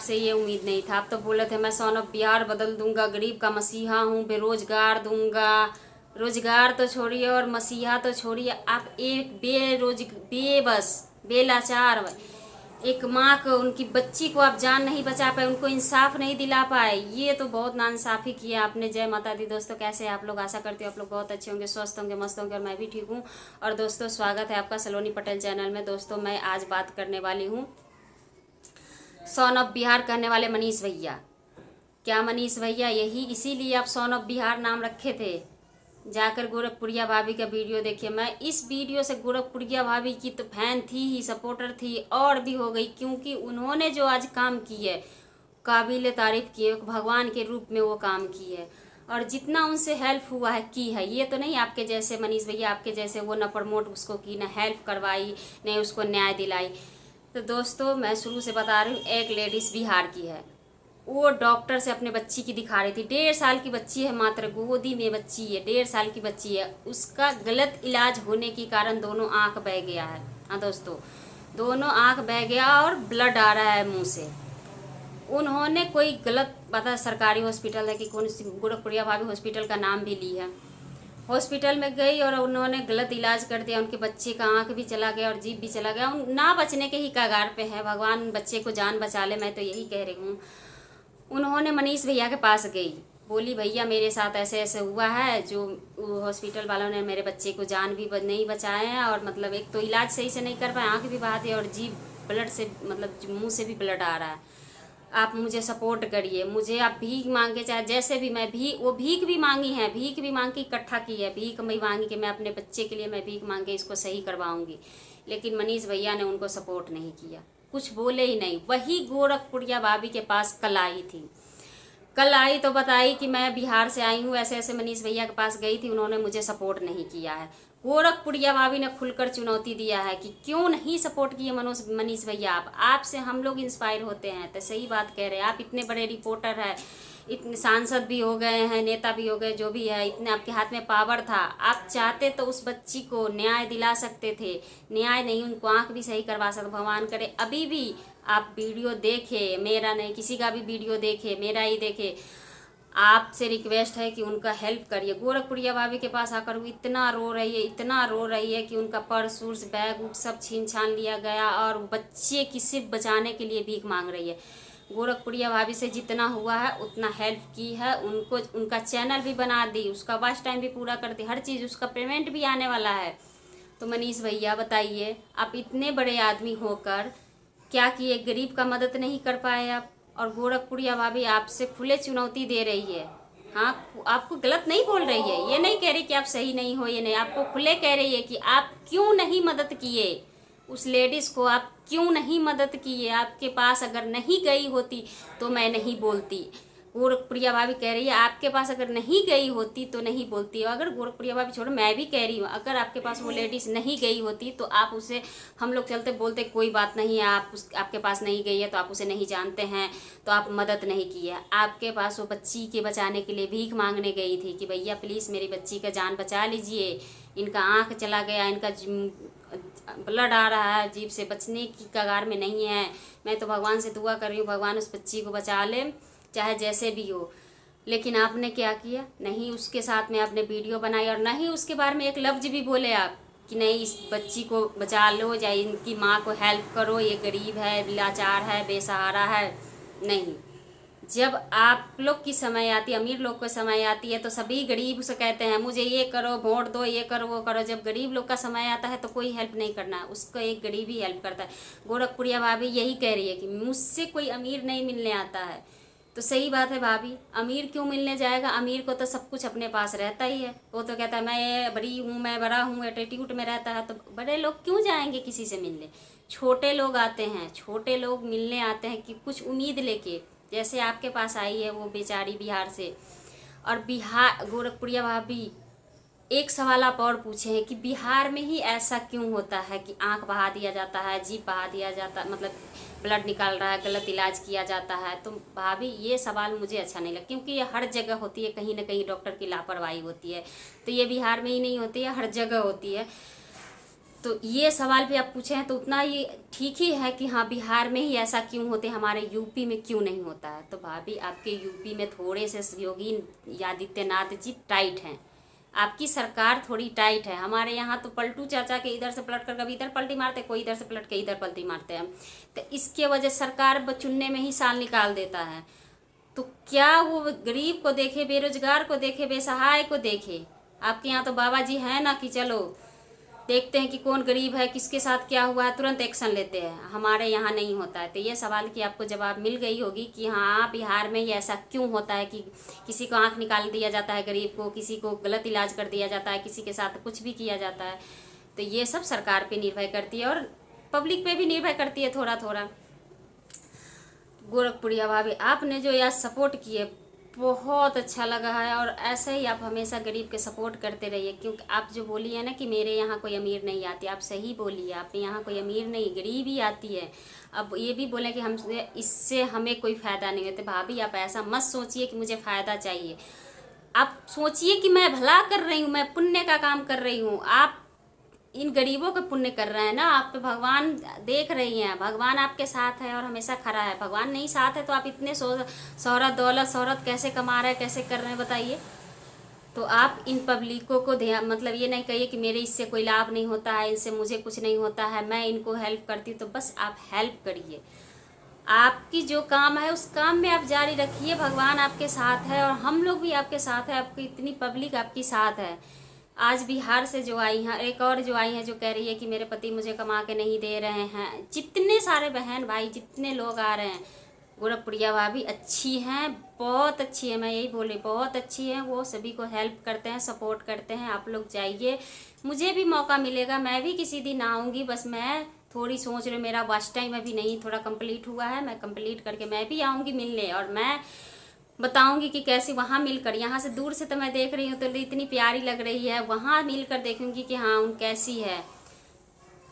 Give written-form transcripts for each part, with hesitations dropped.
आपसे ये उम्मीद नहीं था। आप तो बोले थे मैं सन ऑफ बिहार बदल दूंगा, गरीब का मसीहा हूँ, बेरोजगार दूंगा। रोजगार तो छोड़िए और मसीहा तो छोड़िए, आप एक बेबस बेलाचार एक माँ को, उनकी बच्ची को आप जान नहीं बचा पाए, उनको इंसाफ नहीं दिला पाए। ये तो बहुत नाइंसाफ़ी किया आपने। जय माता दी। दोस्तों कैसे हैं आप लोग? आशा करती हूँ आप लोग बहुत अच्छे होंगे, स्वस्थ होंगे, मस्त होंगे, और मैं भी ठीक हूँ। और दोस्तों स्वागत है आपका सलोनी पटेल चैनल में। दोस्तों मैं आज बात करने वाली हूँ सन ऑफ बिहार कहने वाले मनीष भैया। क्या मनीष भैया यही इसीलिए आप सन ऑफ बिहार नाम रखे थे? जाकर गोरखपुरिया भाभी का वीडियो देखिए। मैं इस वीडियो से गोरखपुरिया भाभी की तो फैन थी ही, सपोर्टर थी, और भी हो गई, क्योंकि उन्होंने जो आज काम की है काबिल तारीफ की है। भगवान के रूप में वो काम की है, और जितना उनसे हेल्प हुआ है की है। ये तो नहीं आपके जैसे मनीष भैया, आपके जैसे वो न प्रमोट उसको की, न हेल्प करवाई, न उसको न्याय दिलाई। तो दोस्तों मैं शुरू से बता रही हूँ, एक लेडीज़ बिहार की है, वो डॉक्टर से अपने बच्ची की दिखा रही थी। 1.5 साल की बच्ची है, मात्र गोदी में बच्ची है, 1.5 साल की बच्ची है। उसका गलत इलाज होने के कारण दोनों आंख बह गया है। हाँ दोस्तों, दोनों आंख बह गया और ब्लड आ रहा है मुंह से। उन्होंने कोई गलत, पता सरकारी हॉस्पिटल है कि कौन सी, गोरखपुरिया भाभी हॉस्पिटल का नाम भी ली है। हॉस्पिटल में गई और उन्होंने गलत इलाज कर दिया। उनके बच्चे का आंख भी चला गया और जीभ भी चला गया। ना बचने के ही कगार पे है। भगवान बच्चे को जान बचा ले, मैं तो यही कह रही हूँ। उन्होंने मनीष भैया के पास गई, बोली भैया मेरे साथ ऐसे ऐसे हुआ है, जो हॉस्पिटल वालों ने मेरे बच्चे को जान भी नहीं बचाए हैं, और मतलब एक तो इलाज सही से नहीं कर पाए, आंख भी बहा दी, और जीभ ब्लड से, मतलब मुंह से भी ब्लड आ रहा है। आप मुझे सपोर्ट करिए, मुझे आप भीख मांगे, चाहे जैसे भी, मैं भी वो भीख भी मांगी है, भीख भी मांग के इकट्ठा की है, भीख भी मांगी कि मैं अपने बच्चे के लिए मैं भीख मांग के इसको सही करवाऊंगी। लेकिन मनीष भैया ने उनको सपोर्ट नहीं किया, कुछ बोले ही नहीं। वही गोरखपुरिया भाभी के पास कल आई थी। कल आई तो बताई कि मैं बिहार से आई हूँ, ऐसे ऐसे मनीष भैया के पास गई थी, उन्होंने मुझे सपोर्ट नहीं किया है। गोरखपुरिया भाभी ने खुलकर चुनौती दिया है कि क्यों नहीं सपोर्ट किए मनीष भैया। आपसे हम लोग इंस्पायर होते हैं। तो सही बात कह रहे हैं आप, इतने बड़े रिपोर्टर हैं, इतने सांसद भी हो गए हैं, नेता भी हो गए, जो भी है, इतने आपके हाथ में पावर था। आप चाहते तो उस बच्ची को न्याय दिला सकते थे। न्याय नहीं, उनको आंख भी सही करवा सकते। भगवान करे अभी भी आप वीडियो देखे, मेरा नहीं किसी का भी वीडियो देखे, मेरा ही देखे। आपसे रिक्वेस्ट है कि उनका हेल्प करिए। गोरखपुरिया भाभी के पास आकर वो इतना रो रही है, इतना रो रही है कि उनका पर्स उर्स बैग उग सब छीन छान लिया गया, और बच्चे की सिर्फ बचाने के लिए भीख मांग रही है। गोरखपुरिया भाभी से जितना हुआ है उतना हेल्प की है। उनको उनका चैनल भी बना दी, उसका वॉच टाइम भी पूरा कर दी, हर चीज़, उसका पेमेंट भी आने वाला है। तो मनीष भैया बताइए, आप इतने बड़े आदमी होकर क्या किए? गरीब का मदद नहीं कर पाए आप। और गोरखपुरिया भाभी आपसे खुले चुनौती दे रही है। हाँ, आपको गलत नहीं बोल रही है, ये नहीं कह रही कि आप सही नहीं हो, ये नहीं, आपको खुले कह रही है कि आप क्यों नहीं मदद किए उस लेडीज़ को, आप क्यों नहीं मदद किए। आपके पास अगर नहीं गई होती तो मैं नहीं बोलती। गोरखपुरिया भाभी कह रही है आपके पास अगर नहीं गई होती तो नहीं बोलती। अगर गोरखपुरिया भाभी छोड़ो, मैं भी कह रही हूँ, अगर आपके पास वो लेडीज़ नहीं गई होती तो आप उसे, हम लोग चलते बोलते कोई बात नहीं है, आपके पास नहीं गई है तो आप उसे नहीं जानते हैं, तो आप मदद नहीं की है। आपके पास वो बच्ची के बचाने के लिए भीख मांगने गई थी कि भैया प्लीज़ मेरी बच्ची का जान बचा लीजिए, इनका आँख चला गया, इनका ब्लड आ रहा है, जीभ से बचने की कगार में नहीं है। मैं तो भगवान से दुआ कर रही हूँ भगवान उस बच्ची को बचा ले, चाहे जैसे भी हो। लेकिन आपने क्या किया? नहीं उसके साथ में आपने वीडियो बनाई, और नहीं उसके बारे में एक लफ्ज़ भी बोले आप कि नहीं इस बच्ची को बचा लो, या इनकी माँ को हेल्प करो, ये गरीब है, लाचार है, बेसहारा है। नहीं, जब आप लोग की समय आती है, अमीर लोग को समय आती है, तो सभी गरीब से कहते हैं मुझे ये करो, वोट दो, ये करो, वो करो। जब गरीब लोग का समय आता है तो कोई हेल्प नहीं करना है, उसको एक गरीब ही हेल्प करता है। गोरखपुरिया भाभी यही कह रही है कि मुझसे कोई अमीर नहीं मिलने आता है। तो सही बात है भाभी, अमीर क्यों मिलने जाएगा? अमीर को तो सब कुछ अपने पास रहता ही है। वो तो कहता है मैं बड़ी हूँ, मैं बड़ा हूँ, एटीट्यूड में रहता है। तो बड़े लोग क्यों जाएंगे किसी से मिलने? छोटे लोग आते हैं, छोटे लोग मिलने आते हैं कि कुछ उम्मीद लेके, जैसे आपके पास आई है वो बेचारी बिहार से। और बिहार, गोरखपुरिया भाभी एक सवाल आप और पूछे हैं कि बिहार में ही ऐसा क्यों होता है कि आंख बहा दिया जाता है, जीभ बहा दिया जाता, मतलब ब्लड निकाल रहा है, गलत इलाज किया जाता है। तो भाभी ये सवाल मुझे अच्छा नहीं लगा, क्योंकि ये हर जगह होती है, कहीं ना कहीं डॉक्टर की लापरवाही होती है। तो ये बिहार में ही नहीं होती है, हर जगह होती है। तो ये सवाल भी आप पूछे हैं तो उतना ही ठीक ही है कि हाँ बिहार में ही ऐसा क्यों होते, हमारे यूपी में क्यों नहीं होता है। तो भाभी आपके यूपी में थोड़े से योगी आदित्यनाथ जी टाइट हैं, आपकी सरकार थोड़ी टाइट है। हमारे यहाँ तो पलटू चाचा के इधर से पलट कर कभी इधर पलटी मारते, कोई इधर से पलट के इधर पलटी मारते हैं। तो इसके वजह सरकार चुनने में ही साल निकाल देता है। तो क्या वो गरीब को देखे, बेरोजगार को देखे, बेसहाय को देखे? आपके यहाँ तो बाबा जी है ना कि चलो देखते हैं कि कौन गरीब है, किसके साथ क्या हुआ है, तुरंत एक्शन लेते हैं। हमारे यहाँ नहीं होता है। तो ये सवाल की आपको जवाब मिल गई होगी कि हाँ बिहार में ही ऐसा क्यों होता है कि किसी को आंख निकाल दिया जाता है गरीब को, किसी को गलत इलाज कर दिया जाता है, किसी के साथ कुछ भी किया जाता है। तो ये सब सरकार पे निर्भर करती है और पब्लिक पे भी निर्भर करती है थोड़ा थोड़ा। गोरखपुरिया भाभी आपने जो यह सपोर्ट किए बहुत अच्छा लगा है, और ऐसे ही आप हमेशा गरीब के सपोर्ट करते रहिए। क्योंकि आप जो बोली है ना कि मेरे यहाँ कोई अमीर नहीं आती, आप सही बोली है, आपके यहाँ कोई अमीर नहीं गरीब ही आती है। अब ये भी बोले कि हमसे इससे हमें कोई फ़ायदा नहीं होता। भाभी आप ऐसा मत सोचिए कि मुझे फ़ायदा चाहिए, आप सोचिए कि मैं भला कर रही हूँ, मैं पुण्य का काम कर रही हूँ। आप इन गरीबों के पुण्य कर रहे हैं ना, आप पे भगवान देख रही हैं, भगवान आपके साथ है और हमेशा खड़ा है। भगवान नहीं साथ है तो आप इतने शोहरत दौलत शोहरत कैसे कमा रहे हैं, कैसे कर रहे हैं बताइए। तो आप इन पब्लिकों को ध्यान, मतलब ये नहीं कहिए कि मेरे इससे कोई लाभ नहीं होता है, इनसे मुझे कुछ नहीं होता है, मैं इनको हेल्प करती हूँ। तो बस आप हेल्प करिए, आपकी जो काम है उस काम में आप जारी रखिए। भगवान आपके साथ है और हम लोग भी आपके साथ है, आपकी इतनी पब्लिक आपकी साथ है। आज बिहार से जो आई हैं, एक और जो आई हैं जो कह रही है कि मेरे पति मुझे कमा के नहीं दे रहे हैं, जितने सारे बहन भाई जितने लोग आ रहे हैं, गोरखपुरिया भाभी अच्छी हैं, बहुत अच्छी है, मैं यही बोल रही, बहुत अच्छी है। वो सभी को हेल्प करते हैं, सपोर्ट करते हैं। आप लोग जाइए, मुझे भी मौका मिलेगा, मैं भी किसी दिन आऊँगी। बस मैं थोड़ी सोच रही, मेरा वॉच टाइम अभी नहीं थोड़ा कंप्लीट हुआ है, मैं कंप्लीट करके मैं भी आऊँगी मिलने, और मैं बताऊंगी कि कैसी वहाँ मिलकर, यहाँ से दूर से तो मैं देख रही हूँ तो इतनी प्यारी लग रही है, वहाँ मिलकर देखूंगी कि हाँ उन कैसी है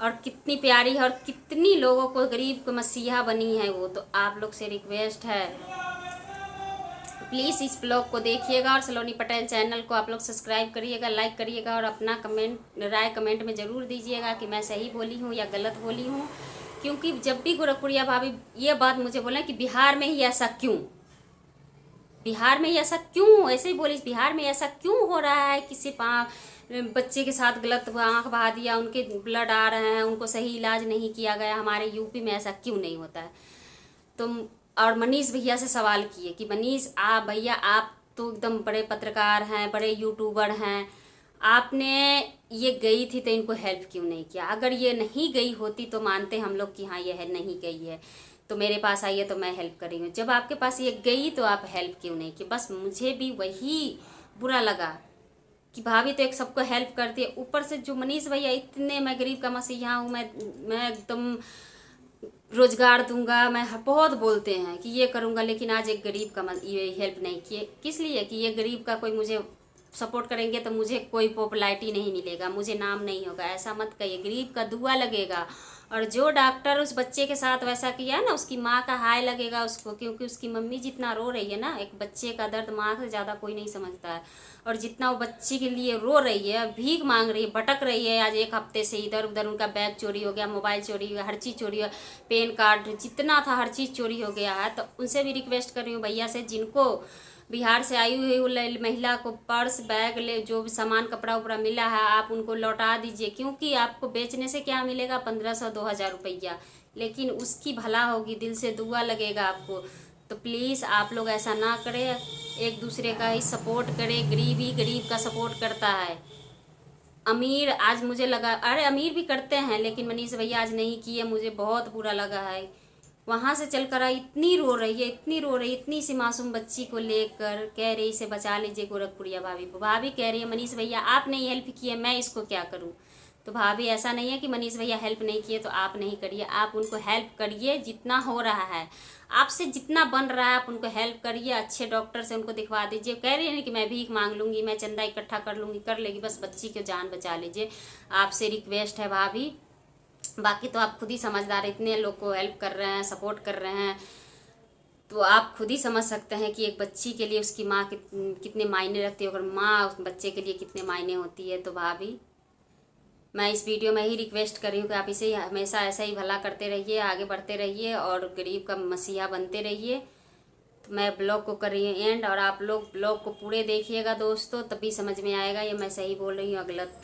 और कितनी प्यारी है और कितनी लोगों को गरीब को मसीहा बनी है वो। तो आप लोग से रिक्वेस्ट है प्लीज़ इस ब्लॉग को देखिएगा और सलोनी पटेल चैनल को आप लोग सब्सक्राइब करिएगा, लाइक करिएगा और अपना राय कमेंट में ज़रूर दीजिएगा कि मैं सही बोली हूँ या गलत बोली हूँ। क्योंकि जब भी गोरखपुरिया भाभी ये बात मुझे बोले कि बिहार में ही ऐसा क्यों, बिहार में ऐसा क्यों, ऐसे ही बोली बिहार में ऐसा क्यों हो रहा है, किसी बच्चे के साथ गलत आंख बहा दिया, उनके ब्लड आ रहे हैं, उनको सही इलाज नहीं किया गया, हमारे यूपी में ऐसा क्यों नहीं होता है। तुम और मनीष भैया से सवाल किए कि मनीष आप भैया आप तो एकदम बड़े पत्रकार हैं, बड़े यूट्यूबर हैं, आपने ये गई थी तो इनको हेल्प क्यों नहीं किया? अगर ये नहीं गई होती तो मानते हम लोग कि हाँ ये नहीं गई है तो मेरे पास आई है तो मैं हेल्प कर रही हूँ। जब आपके पास ये गई तो आप हेल्प क्यों नहीं की? बस मुझे भी वही बुरा लगा कि भाभी तो एक सबको हेल्प करती है, ऊपर से जो मनीष भैया इतने, मैं गरीब का मसीहा हूँ, मैं एकदम रोजगार दूंगा, मैं बहुत बोलते हैं कि ये करूँगा, लेकिन आज एक गरीब का ये हेल्प नहीं किए। किस लिए? कि ये गरीब का कोई मुझे सपोर्ट करेंगे तो मुझे कोई पॉपुलैरिटी नहीं मिलेगा, मुझे नाम नहीं होगा। ऐसा मत कहिए, गरीब का दुआ लगेगा। और जो डॉक्टर उस बच्चे के साथ वैसा किया है ना, उसकी माँ का हाय लगेगा उसको, क्योंकि उसकी मम्मी जितना रो रही है ना, एक बच्चे का दर्द माँ से ज़्यादा कोई नहीं समझता है। और जितना वो बच्चे के लिए रो रही है, भीख मांग रही है, भटक रही है, आज एक हफ्ते से इधर उधर, उनका बैग चोरी हो गया, मोबाइल चोरी हो गया, हर चीज़ चोरी हो, पेन कार्ड जितना था हर चीज़ चोरी हो गया है। तो उनसे भी रिक्वेस्ट कर रही हूँ भैया से, जिनको बिहार से आई हुई महिला को पर्स बैग ले जो भी सामान कपड़ा उपड़ा मिला है आप उनको लौटा दीजिए। क्योंकि आपको बेचने से क्या मिलेगा, 1500-2000 रुपया, लेकिन उसकी भला होगी, दिल से दुआ लगेगा आपको। तो प्लीज़ आप लोग ऐसा ना करें, एक दूसरे का ही सपोर्ट करें। गरीब ही गरीब का सपोर्ट करता है। अमीर आज मुझे लगा, अरे अमीर भी करते हैं, लेकिन मनीष भैया आज नहीं किए, मुझे बहुत बुरा लगा है। वहाँ से चलकर आई, इतनी रो रही है, इतनी रो रही है, इतनी सी मासूम बच्ची को लेकर, कह रही इसे बचा लीजिए गोरखपुरिया भाभी। भाभी कह रही है मनीष भैया आपने हेल्प की है, मैं इसको क्या करूँ? तो भाभी ऐसा नहीं है कि मनीष भैया हेल्प नहीं किए तो आप नहीं करिए, आप उनको हेल्प करिए, जितना हो रहा है आपसे, जितना बन रहा है आप उनको हेल्प करिए। अच्छे डॉक्टर से उनको दिखवा दीजिए। कह रही है ना कि मैं भीख मांग लूँगी, मैं चंदा इकट्ठा कर लूँगी, कर लेगी, बस बच्ची की जान बचा लीजिए। आपसे रिक्वेस्ट है भाभी, बाकी तो आप खुद ही समझदार, इतने लोग को हेल्प कर रहे हैं, सपोर्ट कर रहे हैं, तो आप खुद ही समझ सकते हैं कि एक बच्ची के लिए उसकी माँ कितने मायने रखती है, अगर माँ उस बच्चे के लिए कितने मायने होती है। तो भाभी मैं इस वीडियो में ही रिक्वेस्ट कर रही हूँ कि आप इसे हमेशा ऐसा ही भला करते रहिए, आगे बढ़ते रहिए और गरीब का मसीहा बनते रहिए। तो मैं ब्लॉग को कर रही हूँ एंड, और आप लोग ब्लॉग को पूरे देखिएगा दोस्तों, तभी समझ में आएगा ये मैं सही बोल रही हूँ या गलत।